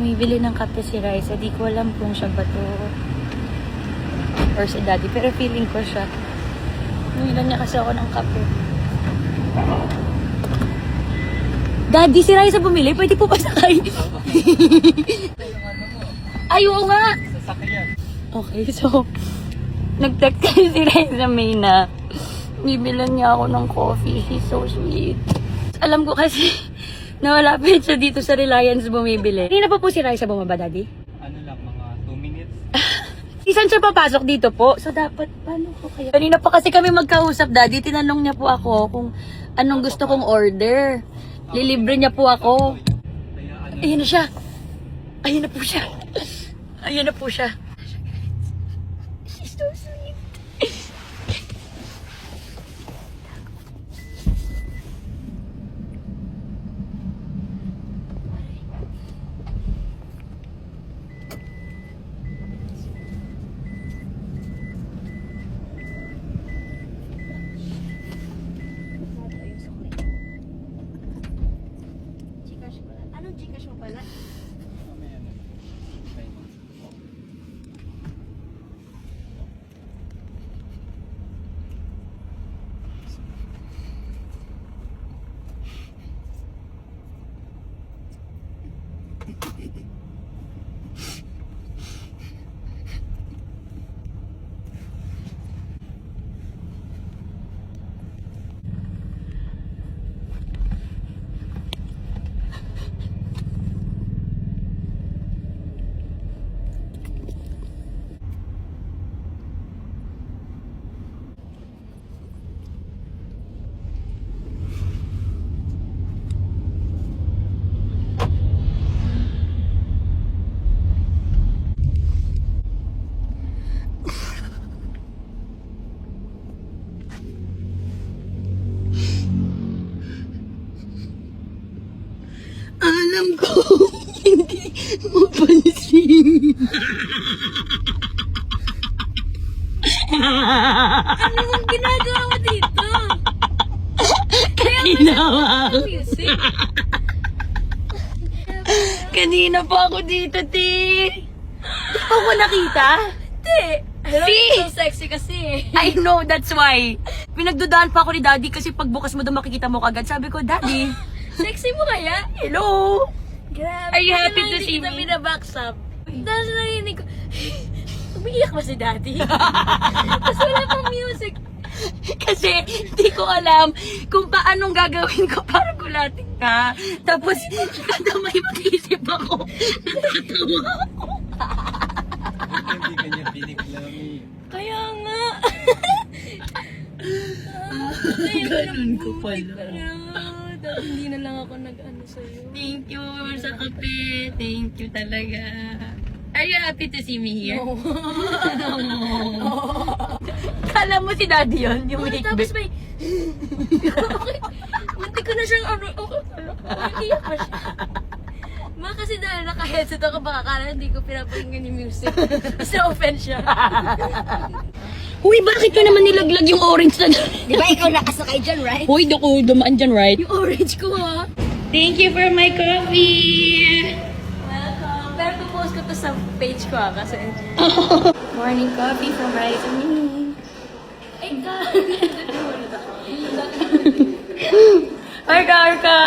bumibili ng kape si Raisa. Di ko alam kung siya ba to or si Daddy. Pero feeling ko siya. Nilan niya kasi ako ng kape. Daddy, si Raisa bumili. Pwede po pasakay. Ay, oo nga. Okay, so nag-text kasi si Raisa May na bibilan niya ako ng coffee. She's so sweet. Alam ko kasi na malapit siya dito sa Reliance bumibili. Hindi na pa po si Raisa bumaba, Daddy? Ano lang, mga 2 minutes. Isan siya papasok dito po? So dapat, paano ko kaya? Kanina pa kasi kami magkausap, Daddy. Tinanong niya po ako kung anong gusto kong order. Lilibre niya po ako. Ayun na siya. Ayun na po siya. Ayun na po siya. She's so sweet. Anong Gcash mo pala? Alam ko, hindi mapansin. Ano mong ginagawa mo dito? Ginawa ko. Music. Kanina pa ako dito, Ti. Di pa ako nakita? Hindi. Hello, See? so sexy kasi. I know, that's why. Pinagdudaan pa ako ni Daddy kasi pagbukas mo doon makikita mo kagad. Sabi ko, Daddy, Sexy mo kaya? hello. Grabe. Are you happy to Hindi see kita me? binabackstab. Tapos narinig ko, umiiyak ba si Daddy? Tapos wala pang music. Kasi hindi ko alam kung paanong gagawin ko para gulatin ka. Tapos, kada may mag-isip ako, natatawa ako. Hindi kanya piniklami. Kaya nga. Ganun ko pala. Dahil hindi na lang ako nag-ano sa'yo. Thank you sa kape. Thank you talaga. Are you happy to see me here? Oo. Kala mo si Daddy yun, yung Oh, hikbi. tapos may... Okay. Munti ko na siyang umiiyak pa siya. Ma, kasi dahil naka-headset ako, baka kala hindi ko pinapakinggan yung music. Mas na-offend siya. Uy, bakit ko naman nilaglag yung orange na Di ba ikaw nakasakay dyan, right? Uy, dako dumaan dyan, right? Yung orange ko, ha? Thank you for my coffee! Welcome. Pero post ko to sa page ko, ha? Kasi... Morning coffee from Raisa May. Ay, God! Arka!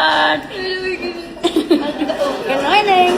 Good morning!